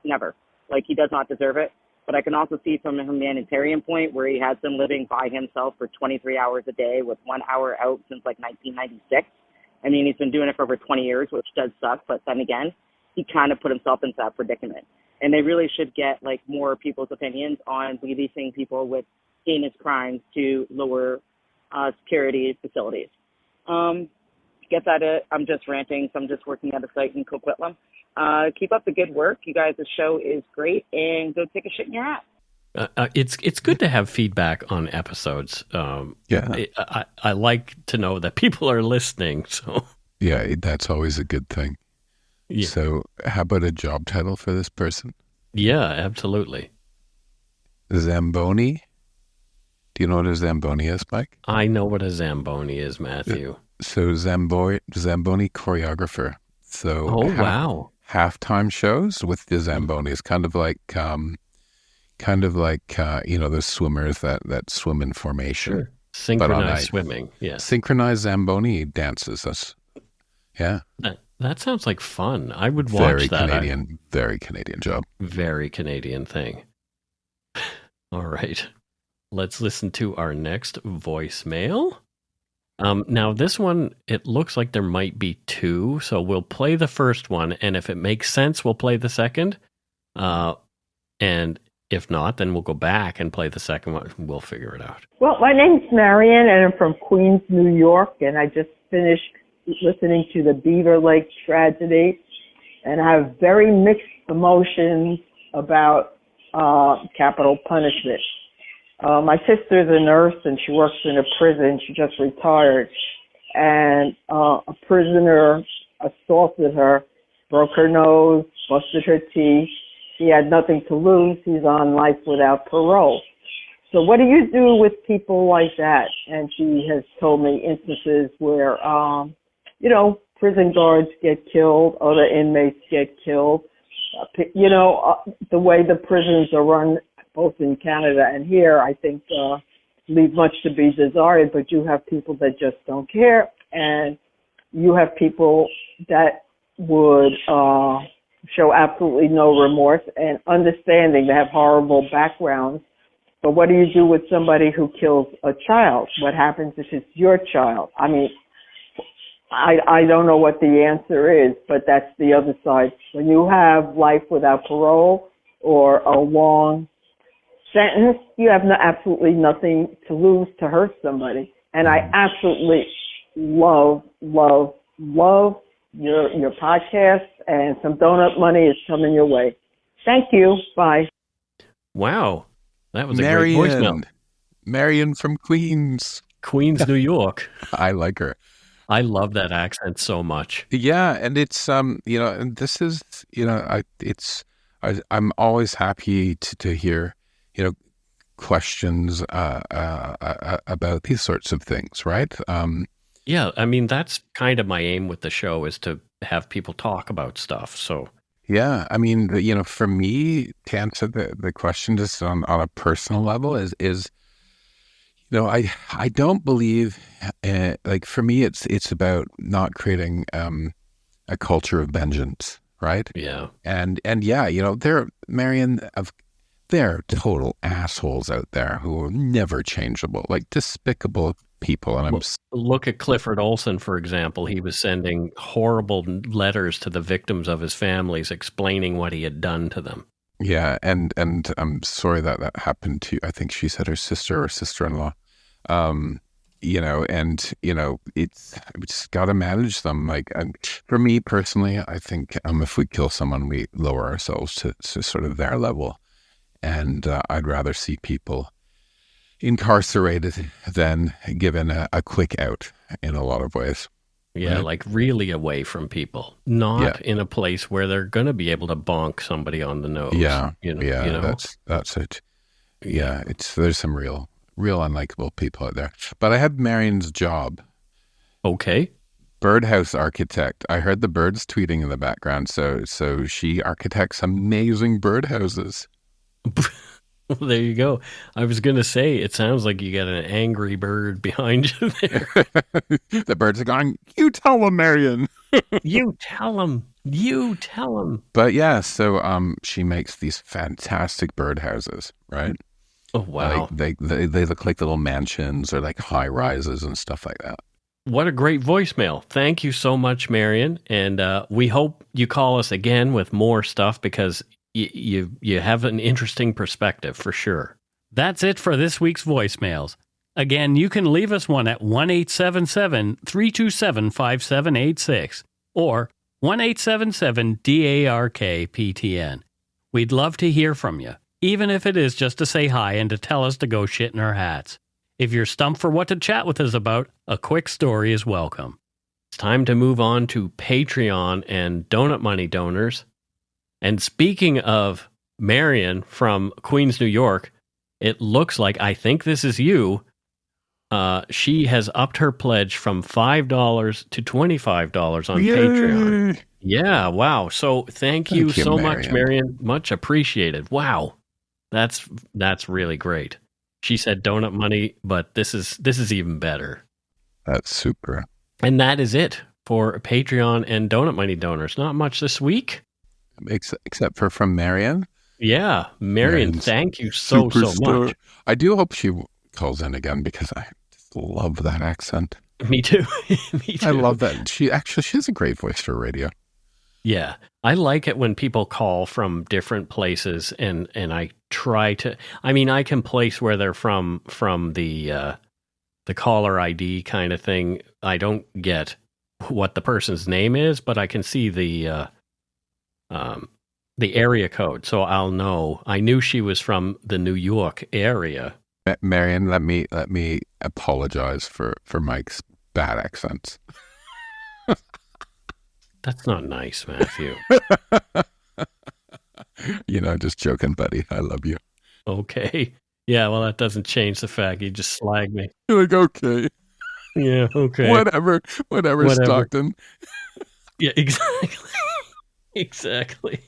never. Like, he does not deserve it. But I can also see from a humanitarian point where he has been living by himself for 23 hours a day with 1 hour out since like 1996. I mean, he's been doing it for over 20 years, which does suck. But then again, he kind of put himself into that predicament. And they really should get like more people's opinions on releasing people with heinous crimes to lower security facilities. Get that it. I'm just ranting, so I'm just working at a site in Coquitlam. Keep up the good work. You guys, the show is great, and go take a shit in your hat. It's good to have feedback on episodes. I like to know that people are listening. So yeah, that's always a good thing. Yeah. So how about a job title for this person? Yeah, absolutely. Zamboni. Do you know what a Zamboni is, Mike? I know what a Zamboni is, Matthew. So Zamboni choreographer. So wow. Halftime shows with the Zambonis, kind of like those swimmers that swim in formation. Sure. Synchronized swimming. Yes. Synchronized Zamboni dances. Yeah. That sounds like fun. I would watch that. Very Canadian job. Very Canadian thing. All right. Let's listen to our next voicemail. Now, this one, it looks like there might be two, so we'll play the first one, and if it makes sense, we'll play the second. And if not, then we'll go back and play the second one. We'll figure it out. Well, my name's Marion, and I'm from Queens, New York, and I just finished listening to the Beaver Lake tragedy, and I have very mixed emotions about capital punishment. My sister's a nurse, and she works in a prison. She just retired. And a prisoner assaulted her, broke her nose, busted her teeth. He had nothing to lose. He's on life without parole. So what do you do with people like that? And she has told me instances where, prison guards get killed, other inmates get killed. The way the prisons are run, both in Canada and here, I think leave much to be desired, but you have people that just don't care, and you have people that would show absolutely no remorse and understanding. They have horrible backgrounds, but what do you do with somebody who kills a child? What happens if it's your child? I mean, I don't know what the answer is, but that's the other side. When you have life without parole or a long sentence, you have absolutely nothing to lose to hurt somebody. And I absolutely love your podcast, and some donut money is coming your way. Thank you. Bye. Wow. That was a great voicemail. Marion from Queens. Queens, New York. I like her. I love that accent so much. Yeah, and it's and this is I'm always happy to hear questions about these sorts of things, right? Yeah, I mean, that's kind of my aim with the show, is to have people talk about stuff. So yeah, I mean, for me to answer the question just on a personal level is I don't believe like, for me it's about not creating a culture of vengeance, right? yeah. And yeah, there are total assholes out there who are never changeable, like despicable people. And Well, look at Clifford Olson, for example. He was sending horrible letters to the victims of his families explaining what he had done to them. yeah, and I'm sorry that happened to, I think she said, her sister or sister-in-law. It's, we just got to manage them. Like, for me personally, I think if we kill someone, we lower ourselves to sort of their level. And I'd rather see people incarcerated than given a quick out in a lot of ways. Yeah, Right? like really away from people, not in a place where they're going to be able to bonk somebody on the nose. Yeah, you know? that's it. Yeah, there's some real unlikable people out there. But I had Marion's job. Okay. Birdhouse architect. I heard the birds tweeting in the background. So she architects amazing birdhouses. Well, there you go. I was going to say, it sounds like you got an angry bird behind you there. The birds are going, you tell them, Marion. You tell him. You tell him. But yeah, so she makes these fantastic birdhouses, right? Oh, wow. Like they look like little mansions or like high rises and stuff like that. What a great voicemail. Thank you so much, Marion. And we hope you call us again with more stuff, because you have an interesting perspective for sure. That's it for this week's voicemails. Again, you can leave us one at 1-877-327-5786 or 1-877-DARK-PTN. We'd love to hear from you, even if it is just to say hi and to tell us to go shit in our hats. If you're stumped for what to chat with us about, a quick story is welcome. It's time to move on to Patreon and donut money donors. And speaking of Marion from Queens, New York, it looks like, I think this is you. She has upped her pledge from $5 to $25 on Patreon. Yeah, wow. So thank you so much, Marion. Much appreciated. Wow. That's really great. She said donut money, but this is even better. That's super. And that is it for Patreon and donut money donors. Not much this week. Except for from Marion. Yeah, Marion, thank you so much. I do hope she calls in again, because I just love that accent. Me too. Me too. I love that. She has a great voice for radio. Yeah, I like it when people call from different places, and I try to. I mean, I can place where they're from the caller ID kind of thing. I don't get what the person's name is, but I can see the area code, so I'll know. I knew she was from the New York area. Marion, let me apologize for Mike's bad accents. That's not nice, Matthew. Just joking, buddy. I love you. Okay. Yeah, well, that doesn't change the fact you just slagged me. You're like, okay. Yeah, okay. Whatever, Stockton. Yeah, exactly. Exactly.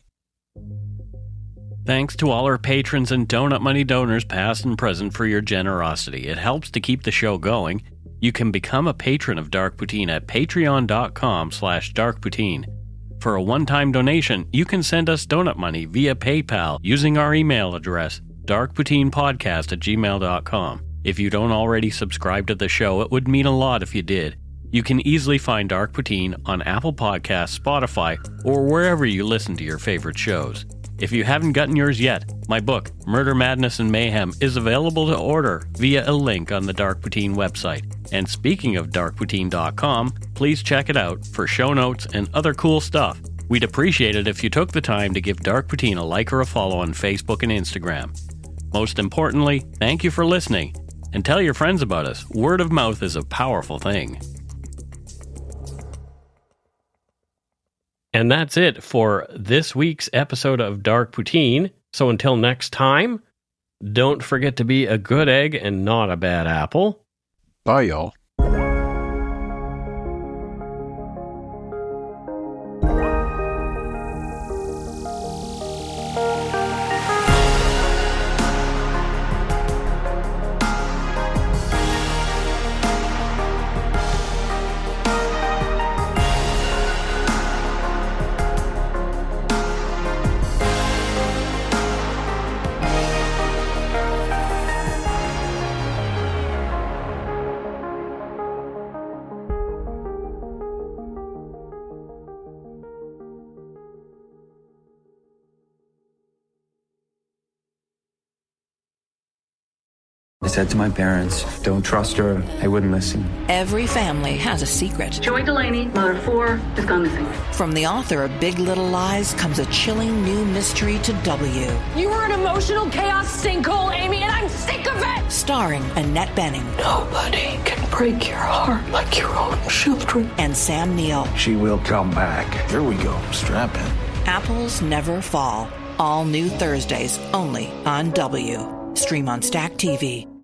Thanks to all our patrons and donut money donors, past and present, for your generosity. It helps to keep the show going. You can become a patron of Dark Poutine at patreon.com/darkpoutine. For a one-time donation, you can send us donut money via PayPal using our email address, darkpoutinepodcast@gmail.com. If you don't already subscribe to the show, it would mean a lot if you did. You can easily find Dark Poutine on Apple Podcasts, Spotify, or wherever you listen to your favorite shows. If you haven't gotten yours yet, my book, Murder, Madness, and Mayhem, is available to order via a link on the Dark Poutine website. And speaking of darkpoutine.com, please check it out for show notes and other cool stuff. We'd appreciate it if you took the time to give Dark Poutine a like or a follow on Facebook and Instagram. Most importantly, thank you for listening, and tell your friends about us. Word of mouth is a powerful thing. And that's it for this week's episode of Dark Poutine. So until next time, don't forget to be a good egg and not a bad apple. Bye, y'all. I said to my parents, don't trust her. They wouldn't listen. Every family has a secret. Joy Delaney, mother of 4, has gone missing. From the author of Big Little Lies comes a chilling new mystery to W. You were an emotional chaos sinkhole, Amy, and I'm sick of it! Starring Annette Bening. Nobody can break your heart like your own children. And Sam Neill. She will come back. Here we go. Strap in. Apples Never Fall. All new Thursdays, only on W. Stream on Stack TV.